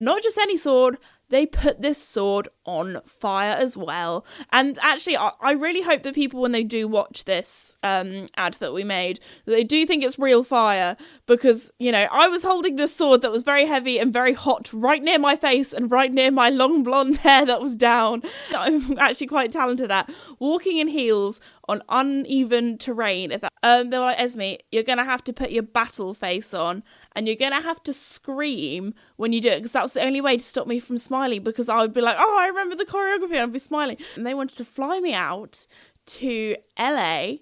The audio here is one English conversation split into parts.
Not just any sword, they put this sword on fire as well. And actually, I really hope that people, when they do watch this ad that we made, they do think it's real fire. Because, you know, I was holding this sword that was very heavy and very hot right near my face and right near my long blonde hair that was down. I'm actually quite talented at walking in heels on uneven terrain. They were like, Esme, you're going to have to put your battle face on and you're going to have to scream when you do it, because that was the only way to stop me from smiling, because I would be like, oh, I remember the choreography, and I'd be smiling. And they wanted to fly me out to LA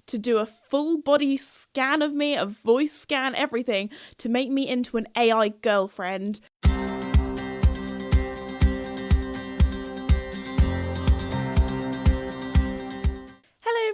to do a full body scan of me, a voice scan, everything, to make me into an AI girlfriend.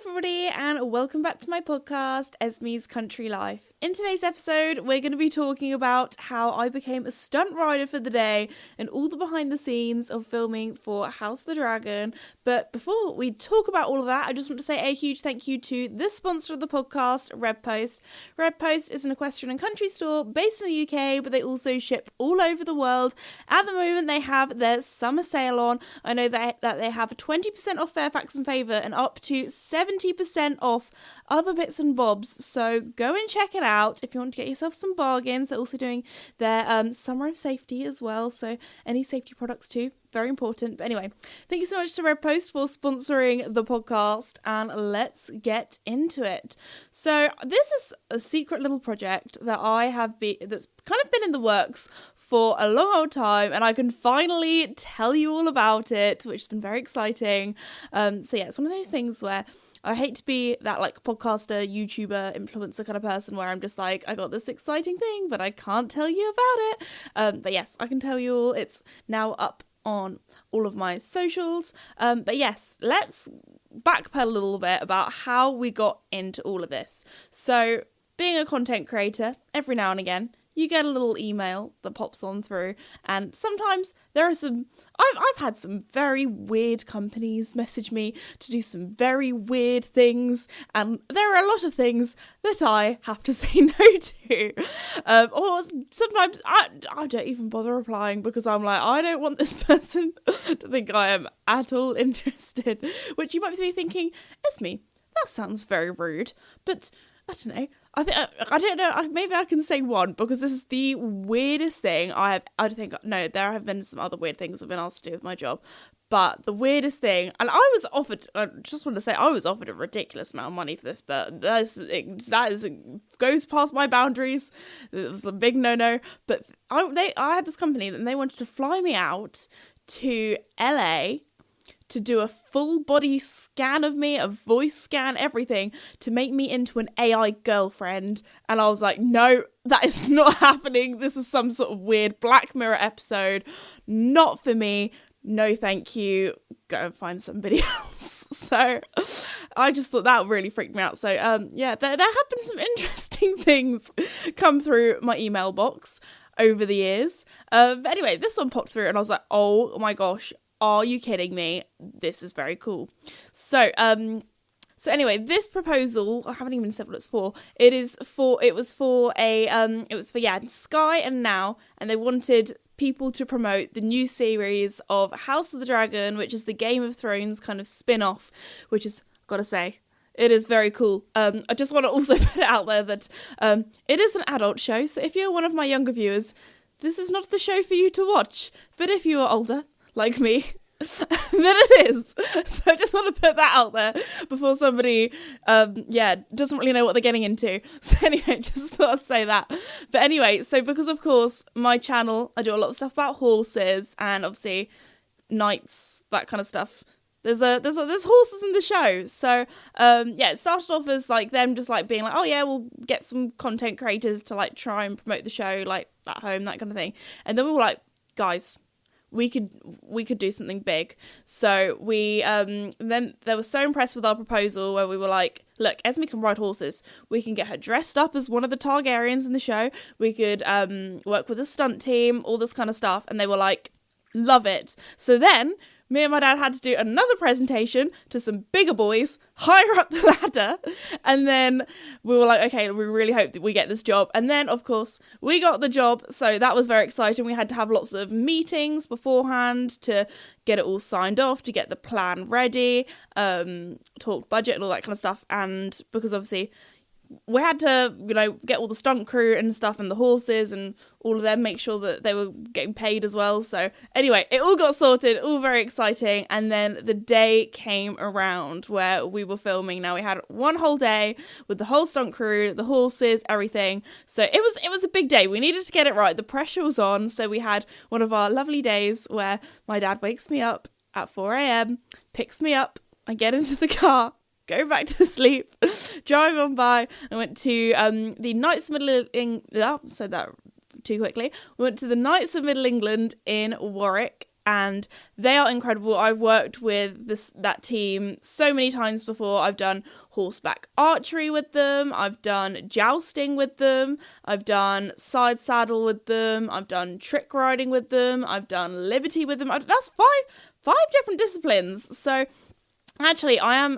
Everybody, and welcome back to my podcast, Esme's Country Life. In today's episode, we're going to be talking about how I became a stunt rider for the day and all the behind the scenes of filming for House of the Dragon. But before we talk about all of that, I just want to say a huge thank you to the sponsor of the podcast, Redpost. Redpost is an equestrian and country store based in the UK, but they also ship all over the world. At the moment, they have their summer sale on. I know that they have a 20% off Fairfax and Favour and up to 70% off other bits and bobs, so go and check it out if you want to get yourself some bargains. They're also doing their summer of safety as well, so any safety products too, very important. But anyway, thank you so much to Redpost for sponsoring the podcast, and let's get into it. So this is a secret little project that that's kind of been in the works for a long old time, and I can finally tell you all about it, which has been very exciting. So yeah, it's one of those things where I hate to be that like podcaster, YouTuber, influencer kind of person where I'm just like, I got this exciting thing, but I can't tell you about it. But yes, I can tell you all. It's now up on all of my socials. But yes, let's backpedal a little bit about how we got into all of this. So being a content creator, every now and again, you get a little email that pops on through, and sometimes there are I've had some very weird companies message me to do some very weird things, and there are a lot of things that I have to say no to. Or sometimes I don't even bother replying because I'm like, I don't want this person to think I am at all interested, which you might be thinking, Esme, that sounds very rude, but I don't know. I don't know. Maybe I can say one, because this is the weirdest thing there have been some other weird things I've been asked to do with my job, but the weirdest thing, and I was offered a ridiculous amount of money for this, but that goes past my boundaries. It was a big no-no. But I had this company and they wanted to fly me out to LA to do a full body scan of me, a voice scan, everything, to make me into an AI girlfriend. And I was like, no, that is not happening. This is some sort of weird Black Mirror episode. Not for me. No, thank you. Go and find somebody else. So I just thought that really freaked me out. So yeah, there have been some interesting things come through my email box over the years. But anyway, this one popped through and I was like, oh my gosh, are you kidding me? This is very cool. So anyway, this proposal, I haven't even said what it's for. It was for Sky and Now, and they wanted people to promote the new series of House of the Dragon, which is the Game of Thrones kind of spin-off, which is, gotta say, it is very cool. I just want to also put it out there that it is an adult show, so if you're one of my younger viewers, this is not the show for you to watch. But if you are older, like me, then it is. So I just want to put that out there before somebody doesn't really know what they're getting into. So anyway, just thought I'd say that. But anyway, so because of course my channel, I do a lot of stuff about horses and obviously knights, that kind of stuff. There's horses in the show. So it started off as like them just like being like, oh yeah, we'll get some content creators to like try and promote the show like at home, that kind of thing. And then we were like, guys, we could do something big. So we then they were so impressed with our proposal where we were like, look, Esme can ride horses. We can get her dressed up as one of the Targaryens in the show. We could work with a stunt team, all this kind of stuff. And they were like, love it. So then me and my dad had to do another presentation to some bigger boys higher up the ladder. And then we were like, okay, we really hope that we get this job. And then, of course, we got the job. So that was very exciting. We had to have lots of meetings beforehand to get it all signed off, to get the plan ready, talk budget and all that kind of stuff. And because obviously we had to, get all the stunt crew and stuff and the horses and all of them, make sure that they were getting paid as well. So anyway, it all got sorted, all very exciting. And then the day came around where we were filming. Now we had one whole day with the whole stunt crew, the horses, everything. So it was a big day. We needed to get it right. The pressure was on. So we had one of our lovely days where my dad wakes me up at 4 a.m, picks me up, I get into the car, go back to sleep, drive on by. I went to the Knights of Middle England. Said that too quickly. We went to the Knights of Middle England in Warwick, and they are incredible. I've worked with that team so many times before. I've done horseback archery with them. I've done jousting with them. I've done side saddle with them. I've done trick riding with them. I've done liberty with them. That's five different disciplines. So actually, I'm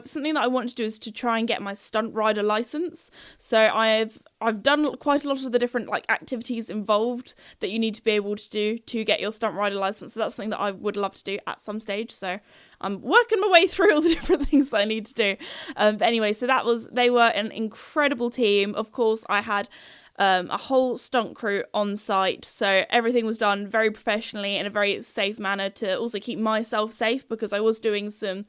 something that I want to do is to try and get my stunt rider license. So I've done quite a lot of the different activities involved that you need to be able to do to get your stunt rider license. So that's something that I would love to do at some stage. So I'm working my way through all the different things that I need to do. But anyway, so they were an incredible team. Of course, I had a whole stunt crew on site, so everything was done very professionally in a very safe manner to also keep myself safe, because I was doing some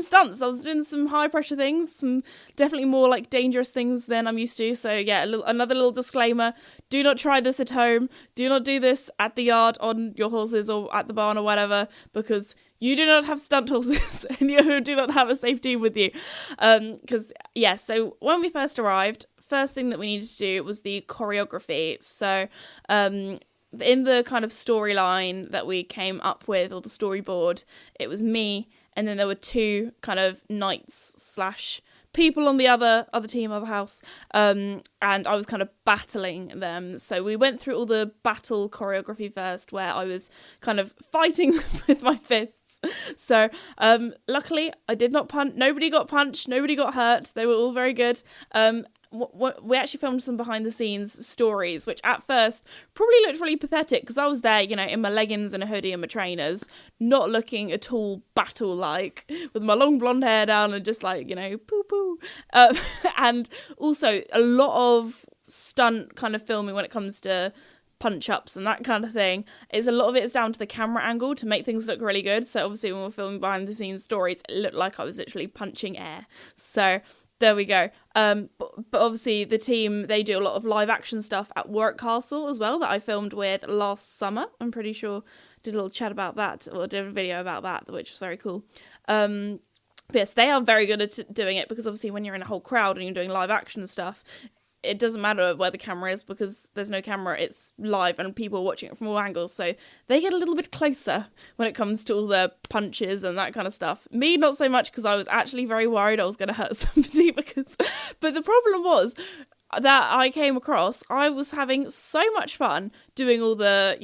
stunts. I was doing some high pressure things, some definitely more dangerous things than I'm used to. So yeah, another little disclaimer: do not try this at home. Do not do this at the yard on your horses or at the barn or whatever, because you do not have stunt horses and you do not have a safe team with you. So when we first arrived, first thing that we needed to do was the choreography. So in the kind of storyline that we came up with, or the storyboard, it was me, and then there were two kind of knights / people on the other team, other house, and I was kind of battling them. So we went through all the battle choreography first, where I was kind of fighting with my fists. So luckily I did not punch. Nobody got punched, nobody got hurt. They were all very good. We actually filmed some behind the scenes stories, which at first probably looked really pathetic, because I was there, in my leggings and a hoodie and my trainers, not looking at all battle-like, with my long blonde hair down and just poo-poo. And also a lot of stunt kind of filming when it comes to punch-ups and that kind of thing. A lot of it is down to the camera angle to make things look really good. So obviously when we're filming behind the scenes stories, it looked like I was literally punching air. So there we go. But obviously the team, they do a lot of live action stuff at Warwick Castle as well, that I filmed with last summer. I'm pretty sure did a little chat about that, or did a video about that, which was very cool. But yes, they are very good at doing it, because obviously when you're in a whole crowd and you're doing live action stuff, it doesn't matter where the camera is, because there's no camera, it's live and people are watching it from all angles. So they get a little bit closer when it comes to all the punches and that kind of stuff. Me, not so much, because I was actually very worried I was going to hurt somebody. But the problem was that I came across, I was having so much fun doing all the,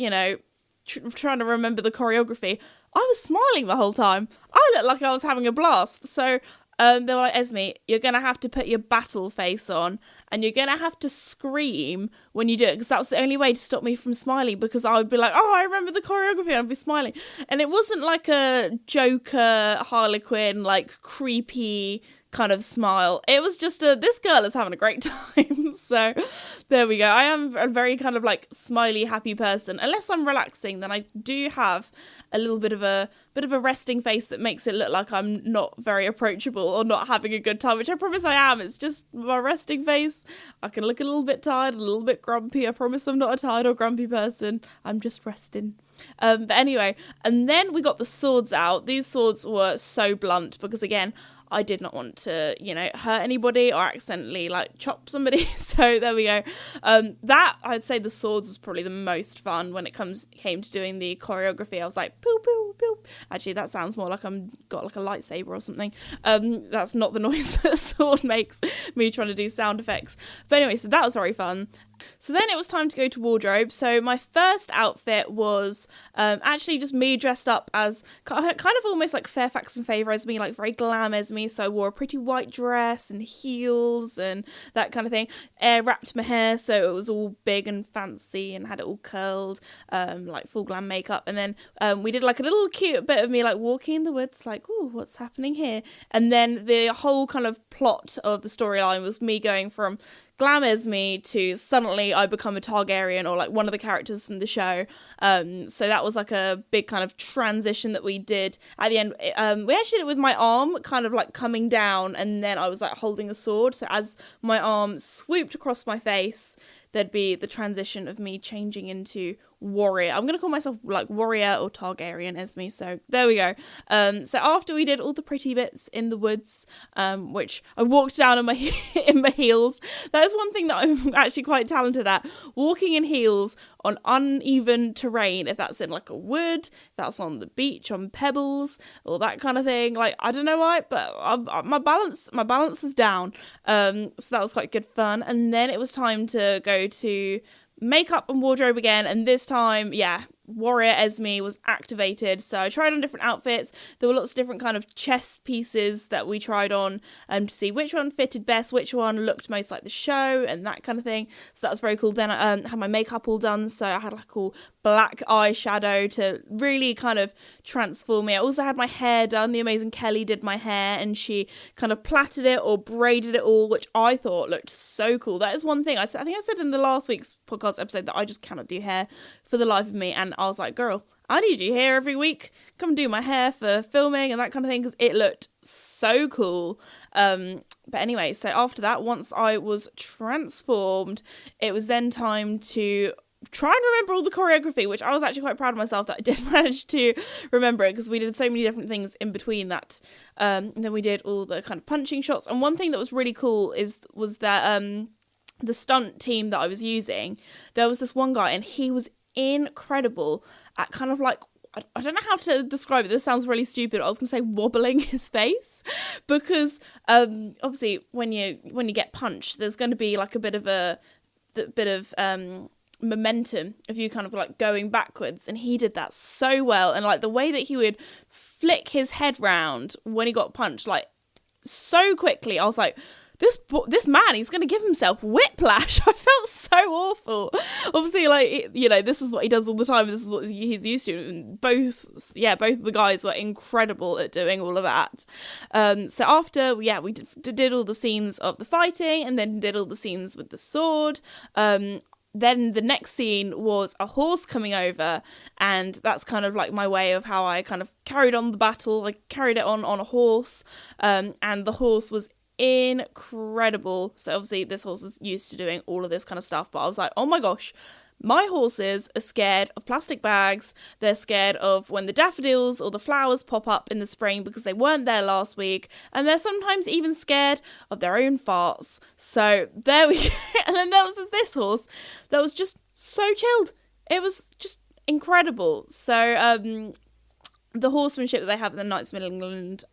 trying to remember the choreography. I was smiling the whole time. I looked like I was having a blast. So they were like, Esme, you're going to have to put your battle face on, and you're going to have to scream when you do it, because that was the only way to stop me from smiling, because I would be like, oh, I remember the choreography, and I'd be smiling. And it wasn't like a Joker, Harlequin, creepy kind of smile. It was just this girl is having a great time. So there we go. I am a very kind of smiley, happy person. Unless I'm relaxing, then I do have a little bit of a resting face that makes it look like I'm not very approachable or not having a good time, which I promise I am. It's just my resting face. I can look a little bit tired, a little bit grumpy. I promise I'm not a tired or grumpy person. I'm just resting. But anyway, and then we got the swords out. These swords were so blunt, because again, I did not want to, hurt anybody or accidentally chop somebody. So there we go. That, I'd say the swords was probably the most fun when it came to doing the choreography. I was like, poo, poo, poo. Actually, that sounds more like I'm got a lightsaber or something. That's not the noise that a sword makes, me trying to do sound effects. But anyway, so that was very fun. So then it was time to go to wardrobe. So my first outfit was actually just me dressed up as kind of almost like Fairfax and Favour Esme, like very glam Esme. So I wore a pretty white dress and heels and that kind of thing. Air wrapped my hair so it was all big and fancy and had it all curled, like full glam makeup. And then we did like a little cute bit of me like walking in the woods, like, ooh, what's happening here? And then the whole kind of plot of the storyline was me going from glam Esme to suddenly I become a Targaryen or like one of the characters from the show. So that was like a big kind of transition that we did at the end. We actually did it with my arm kind of like coming down and then I was like holding a sword. So as my arm swooped across my face, there'd be the transition of me changing into warrior. I'm gonna call myself like warrior or Targaryen Esme, so there we go. So after we did all the pretty bits in the woods, which I walked down in my in my heels. That is one thing that I'm actually quite talented at, walking in heels on uneven terrain. If that's in like a wood, if that's on the beach on pebbles or that kind of thing, like I don't know why, but my balance is down. So that was quite good fun. And then it was time to go to makeup and wardrobe again, and this time, yeah, warrior Esme was activated. So I tried on different outfits. There were lots of different kind of chest pieces that we tried on to see which one fitted best, which one looked most like the show and that kind of thing. So that was very cool. Then I had my makeup all done, so I had like all black eyeshadow to really kind of transform me. I also had my hair done. The amazing Kelly did my hair and she kind of plaited it or braided it all, which I thought looked so cool. That is one thing I think I said in the last week's podcast episode that I just cannot do hair for the life of me, and I was like, girl, I need you here every week, come and do my hair for filming and that kind of thing, because it looked so cool. But anyway, so after that, once I was transformed, it was then time to try and remember all the choreography, which I was actually quite proud of myself that I did manage to remember it, because we did so many different things in between that. And then we did all the kind of punching shots, and one thing that was really cool was that the stunt team that I was using, there was this one guy and he was incredible at kind of like, I don't know how to describe it, this sounds really stupid, I was gonna say wobbling his face, because obviously when you get punched, there's going to be like a bit of momentum of you kind of like going backwards, and he did that so well. And like the way that he would flick his head round when he got punched, like so quickly, I was like, this man, he's going to give himself whiplash. I felt so awful. Obviously, like, you know, this is what he does all the time. This is what he's used to. And both of the guys were incredible at doing all of that. So after, we did all the scenes of the fighting and then did all the scenes with the sword. Then the next scene was a horse coming over, and that's kind of like my way of how I kind of carried on the battle. I carried it on a horse, and the horse was incredible. So obviously this horse was used to doing all of this kind of stuff, but I was like, oh my gosh, my horses are scared of plastic bags. They're scared of when the daffodils or the flowers pop up in the spring because they weren't there last week, and they're sometimes even scared of their own farts. So there we go. And then there was this horse that was just so chilled. It was just incredible. So the horsemanship that they have in the Knights of England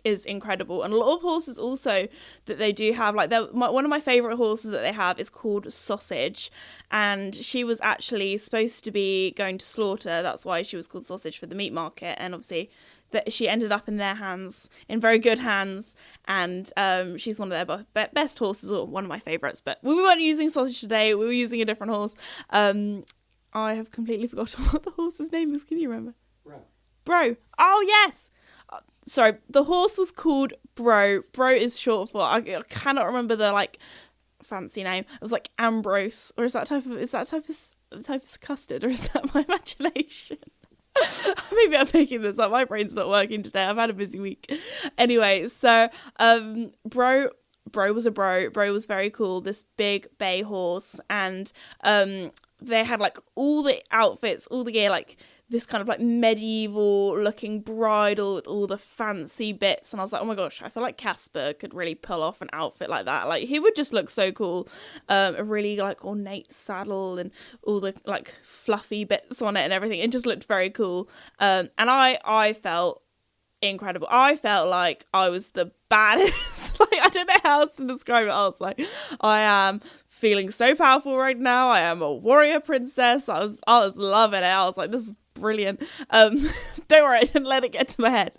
is incredible, and a lot of horses also that they do have, like one of my favourite horses that they have is called Sausage, and she was actually supposed to be going to slaughter. That's why she was called Sausage for the meat market, and obviously that she ended up in their hands, in very good hands, and she's one of their best horses, or one of my favourites. But we weren't using Sausage today, we were using a different horse. I have completely forgotten what the horse's name is. Can you remember? Bro. Oh, yes. Sorry, the horse was called Bro. Bro is short for, I cannot remember the like fancy name. It was like Ambrose, or is that type of custard, or is that my imagination? Maybe I'm making this up. My brain's not working today. I've had a busy week. Anyway, so Bro was a bro. Bro was very cool. This big bay horse, and they had like all the outfits, all the gear, like this kind of like medieval looking bridle with all the fancy bits, and I was like, oh my gosh, I feel like Casper could really pull off an outfit like that. Like he would just look so cool. A really like ornate saddle and all the like fluffy bits on it and everything. It just looked very cool. And I felt incredible. I felt like I was the baddest. Like I don't know how else to describe it. I was like, I am feeling so powerful right now. I am a warrior princess. I was loving it. I was like, this is brilliant. Don't worry, I didn't let it get to my head.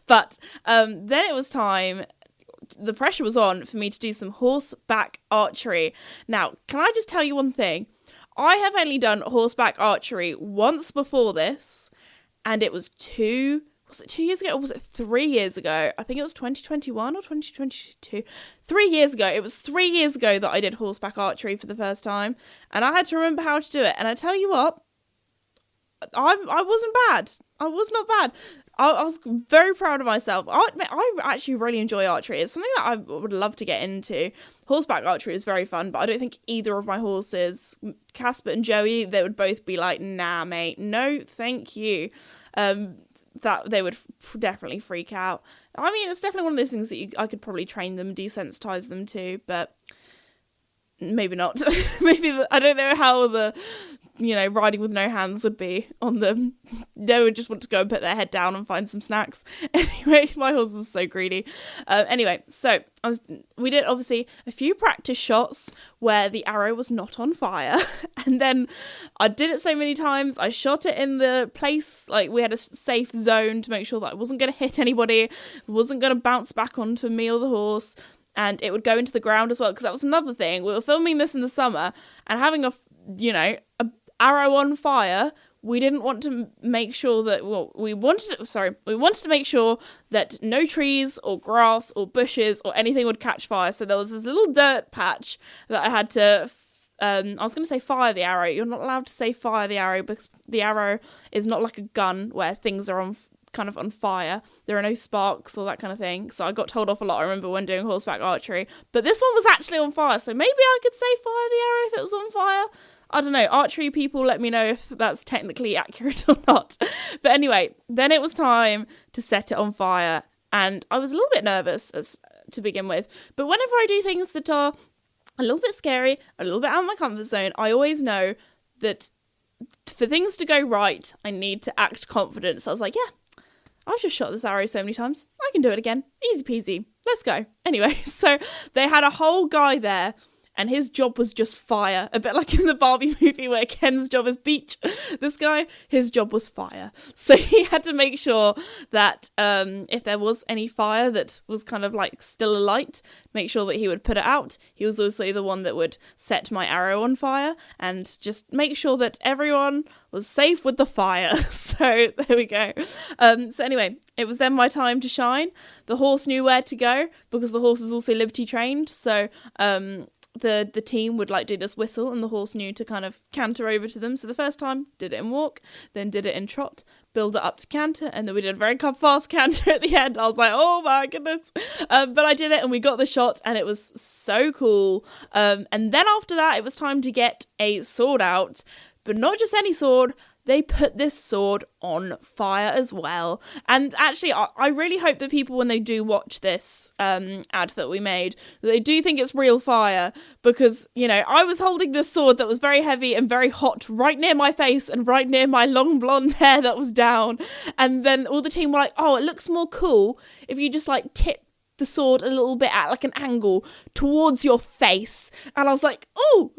But then it was time. The pressure was on for me to do some horseback archery. Now, can I just tell you one thing? I have only done horseback archery once before this, and it was 2 years ago, or was it 3 years ago? I think it was 2021 or 2022. 3 years ago. It was 3 years ago that I did horseback archery for the first time, and I had to remember how to do it. And I tell you what, I wasn't bad. I was not bad. I was very proud of myself. I actually really enjoy archery. It's something that I would love to get into. Horseback archery is very fun, but I don't think either of my horses, Casper and Joey, they would both be like, nah, mate, no, thank you. That they would definitely freak out. I mean, it's definitely one of those things that I could probably train them, desensitize them to, but maybe not. I don't know how the riding with no hands would be on them. They would just want to go and put their head down and find some snacks. Anyway, my horse is so greedy. Anyway, so we did obviously a few practice shots where the arrow was not on fire. And then I did it so many times. I shot it in the place, like we had a safe zone to make sure that I wasn't going to hit anybody, wasn't going to bounce back onto me or the horse. And it would go into the ground as well, because that was another thing. We were filming this in the summer, and having a arrow on fire, we didn't want to make sure that, we wanted to make sure that no trees or grass or bushes or anything would catch fire. So there was this little dirt patch that I had to, I was going to say fire the arrow. You're not allowed to say fire the arrow, because the arrow is not like a gun where things are on fire. There are no sparks or that kind of thing. So I got told off a lot, I remember, when doing horseback archery. But this one was actually on fire, so maybe I could say fire the arrow if it was on fire. I don't know. Archery people, let me know if that's technically accurate or not. But anyway, then it was time to set it on fire. And I was a little bit nervous to begin with. But whenever I do things that are a little bit scary, a little bit out of my comfort zone, I always know that for things to go right, I need to act confident. So I was like, yeah, I've just shot this arrow so many times. I can do it again. Easy peasy. Let's go. Anyway, so they had a whole guy there, and his job was just fire. A bit like in the Barbie movie where Ken's job is beach. This guy, his job was fire. So he had to make sure that if there was any fire that was kind of like still alight, make sure that he would put it out. He was also the one that would set my arrow on fire and just make sure that everyone was safe with the fire. So there we go. So anyway, it was then my time to shine. The horse knew where to go, because the horse is also liberty trained. So the team would like do this whistle, and the horse knew to kind of canter over to them. So the first time did it in walk, then did it in trot, build it up to canter, and then we did a very fast canter at the end. I was like, oh my goodness. But I did it, and we got the shot, and it was so cool. And then after that, it was time to get a sword out, but not just any sword. They put this sword on fire as well. And actually, I really hope that people, when they do watch this ad that we made, they do think it's real fire. Because, I was holding this sword that was very heavy and very hot right near my face and right near my long blonde hair that was down. And then all the team were like, oh, it looks more cool if you just like tip the sword a little bit at like an angle towards your face. And I was like, oh,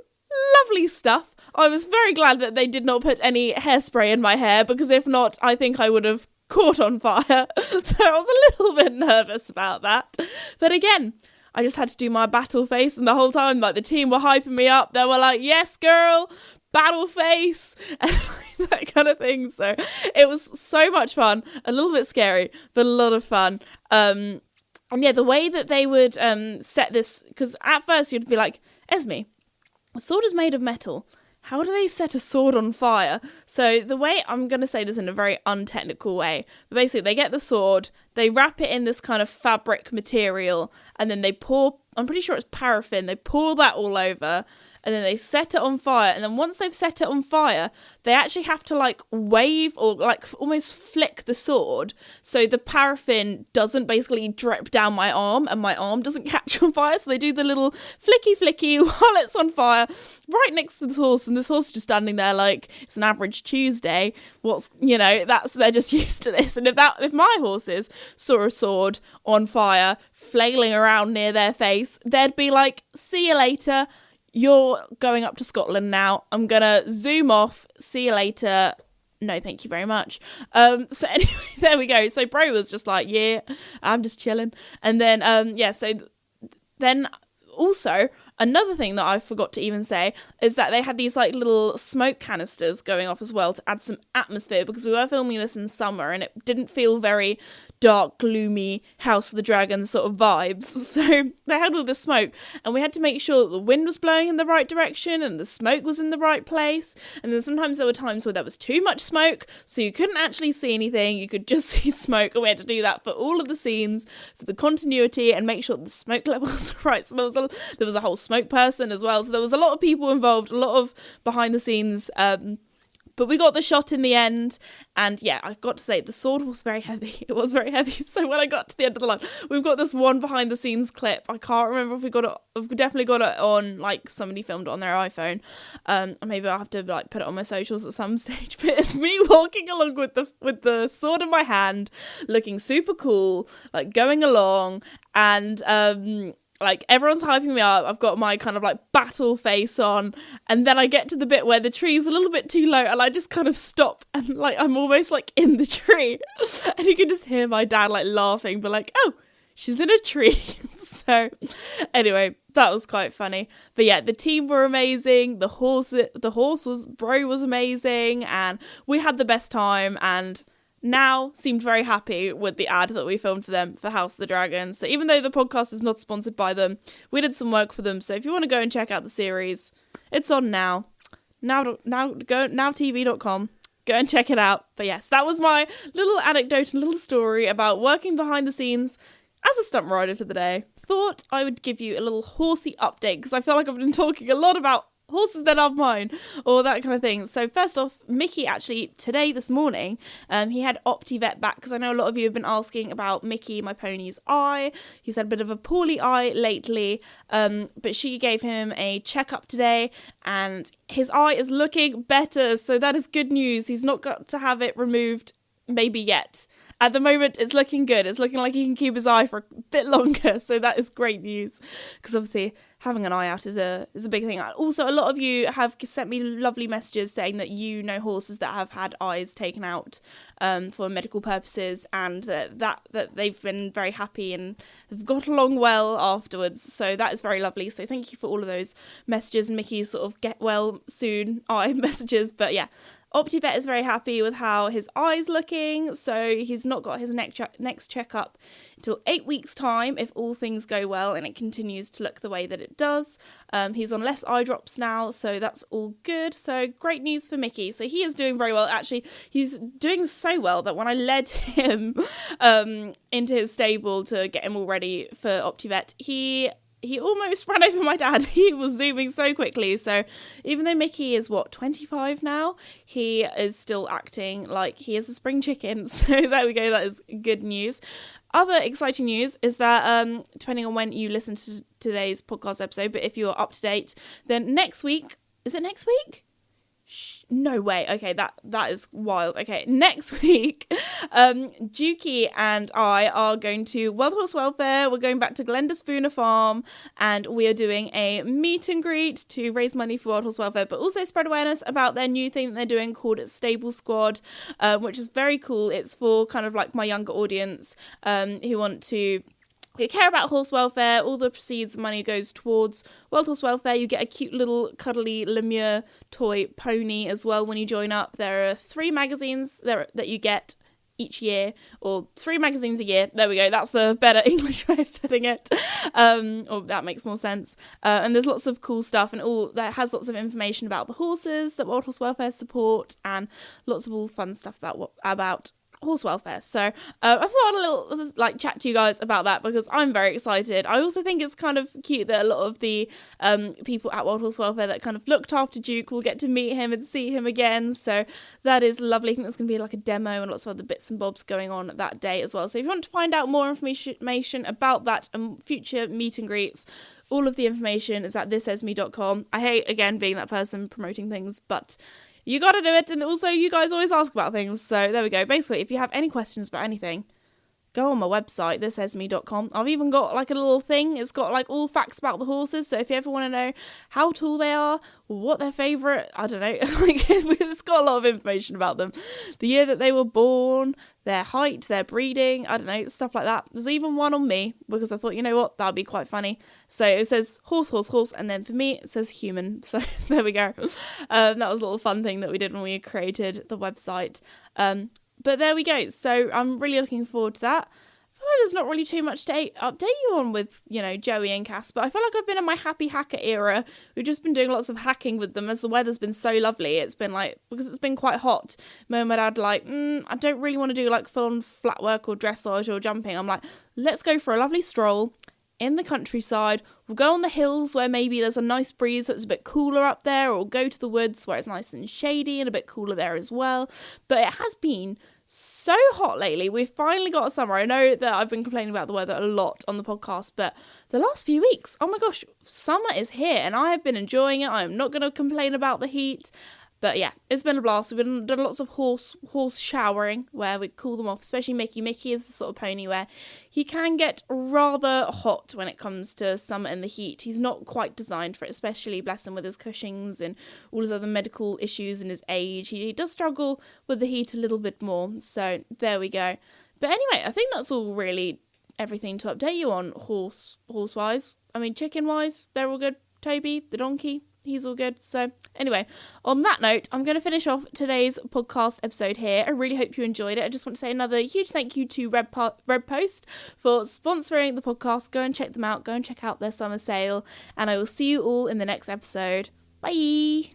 lovely stuff. I was very glad that they did not put any hairspray in my hair, because if not, I think I would have caught on fire. So I was a little bit nervous about that. But again, I just had to do my battle face, and the whole time, like, the team were hyping me up. They were like, yes, girl, battle face, and that kind of thing. So it was so much fun, a little bit scary, but a lot of fun. And yeah, the way that they would set this, because at first you'd be like, Esme, a sword is made of metal. How do they set a sword on fire? So the way, I'm going to say this in a very untechnical way, but basically they get the sword, they wrap it in this kind of fabric material, and then they pour, I'm pretty sure it's paraffin, they pour that all over, and then they set it on fire. And then once they've set it on fire, they actually have to like wave or like almost flick the sword so the paraffin doesn't basically drip down my arm and my arm doesn't catch on fire. So they do the little flicky while it's on fire right next to this horse, and this horse is just standing there like it's an average Tuesday. They're just used to this. And if my horses saw a sword on fire flailing around near their face, they'd be like, see you later. you're going up to Scotland now. I'm going to zoom off. See you later. No, thank you very much. So anyway, there we go. So Bro was just like, yeah, I'm just chilling. And then, so then also another thing that I forgot to even say is that they had these like little smoke canisters going off as well to add some atmosphere, because we were filming this in summer and it didn't feel very dark, gloomy House of the Dragon sort of vibes. So they had all this smoke and we had to make sure that the wind was blowing in the right direction and the smoke was in the right place. And then sometimes there were times where there was too much smoke, so you couldn't actually see anything, you could just see smoke, and we had to do that for all of the scenes for the continuity and make sure that the smoke levels were right. So there was a whole smoke person as well, so there was a lot of people involved, a lot of behind the scenes, but we got the shot in the end, and yeah, I've got to say, the sword was very heavy. It was very heavy. So when I got to the end of the line, we've got this one behind the scenes clip. I can't remember if we got it. We've definitely got it on, like, somebody filmed it on their iPhone. Maybe I'll have to like put it on my socials at some stage. But it's me walking along with the sword in my hand, looking super cool, like going along, and like everyone's hyping me up. I've got my kind of like battle face on, and then I get to the bit where the tree's a little bit too low and I just kind of stop and like I'm almost like in the tree and you can just hear my dad like laughing, but like, oh, she's in a tree. So anyway, that was quite funny. But yeah, the team were amazing. The horse was Bro was amazing, and we had the best time, and now seemed very happy with the ad that we filmed for them for House of the Dragon. So even though the podcast is not sponsored by them, we did some work for them. So if you want to go and check out the series, it's on now nowtv.com. Go and check it out. But yes, that was my little anecdote and little story about working behind the scenes as a stunt rider for the day. Thought I would give you a little horsey update, because I feel like I've been talking a lot about horses that aren't mine, or that kind of thing. So first off, Mickey actually this morning, he had OptiVet back, because I know a lot of you have been asking about Mickey, my pony's eye. He's had a bit of a poorly eye lately, but she gave him a checkup today and his eye is looking better, so that is good news. He's not got to have it removed maybe yet. At the moment, it's looking good. It's looking like he can keep his eye for a bit longer, so that is great news, because obviously having an eye out is a big thing. Also, a lot of you have sent me lovely messages saying that you know horses that have had eyes taken out for medical purposes, and that they've been very happy and have got along well afterwards. So that is very lovely. So thank you for all of those messages and Mickey's sort of get well soon eye messages. But yeah, OptiVet is very happy with how his eye's looking, so he's not got his next checkup until 8 weeks' time if all things go well and it continues to look the way that it does. He's on less eye drops now, so that's all good. So great news for Mickey. So he is doing very well. Actually, he's doing so well that when I led him into his stable to get him all ready for OptiVet, he almost ran over my dad. He was zooming so quickly. So even though Mickey is 25 now, he is still acting like he is a spring chicken. So there we go. That is good news. Other exciting news is that depending on when you listen to today's podcast episode, but if you are up to date, then next week, is it next week? No way. Okay, that is wild. Okay, next week, Dukey and I are going to World Horse Welfare. We're going back to Glendaspooner Farm, and we are doing a meet and greet to raise money for World Horse Welfare, but also spread awareness about their new thing that they're doing called Stable Squad, which is very cool. It's for kind of like my younger audience who want to care about horse welfare. All the proceeds of money goes towards World Horse Welfare. You get a cute little cuddly Lemure toy pony as well when you join up. There are 3 magazines that you get each year, or 3 magazines a year. There we go. That's the better English way of putting it. Or that makes more sense. And there's lots of cool stuff, and all that has lots of information about the horses that World Horse Welfare support, and lots of all fun stuff about horse welfare. So I thought I'd a little chat to you guys about that, because I'm very excited. I also think it's kind of cute that a lot of the people at World Horse Welfare that kind of looked after Duke will get to meet him and see him again. So that is lovely. I think there's going to be like a demo and lots of other bits and bobs going on that day as well. So if you want to find out more information about that and future meet and greets, all of the information is at thisesme.com. I hate, again, being that person promoting things, but you gotta do it. And also, you guys always ask about things, so there we go. Basically, if you have any questions about anything, go on my website, thisesme.com. I've even got like a little thing. It's got like all facts about the horses. So if you ever want to know how tall they are, what their favourite, I don't know, like it's got a lot of information about them. The year that they were born, their height, their breeding, I don't know, stuff like that. There's even one on me because I thought, you know what, that'd be quite funny. So it says horse, horse, horse, and then for me it says human. So there we go. That was a little fun thing that we did when we created the website. But there we go. So I'm really looking forward to that. I feel like there's not really too much to update you on with, you know, Joey and Cass, but I feel like I've been in my happy hacker era. We've just been doing lots of hacking with them as the weather's been so lovely. It's been like, because it's been quite hot, me and my dad like, I don't really want to do like full on flat work or dressage or jumping. I'm like, let's go for a lovely stroll in the countryside. We'll go on the hills where maybe there's a nice breeze so it's a bit cooler up there, or we'll go to the woods where it's nice and shady and a bit cooler there as well. But it has been so hot lately. We've finally got a summer. I know that I've been complaining about the weather a lot on the podcast, but the last few weeks, oh my gosh, summer is here and I have been enjoying it. I'm not going to complain about the heat. But yeah, it's been a blast. We've done lots of horse showering where we cool them off, especially Mickey. Mickey is the sort of pony where he can get rather hot when it comes to summer and the heat. He's not quite designed for it, especially, bless him, with his Cushing's and all his other medical issues and his age. He does struggle with the heat a little bit more. So there we go. But anyway, I think that's all really everything to update you on horse-wise. I mean, chicken-wise, they're all good. Toby, the donkey, he's all good. So anyway, on that note, I'm going to finish off today's podcast episode here. I really hope you enjoyed it. I just want to say another huge thank you to Red Post for sponsoring the podcast. Go and check them out. Go and check out their summer sale. And I will see you all in the next episode. Bye.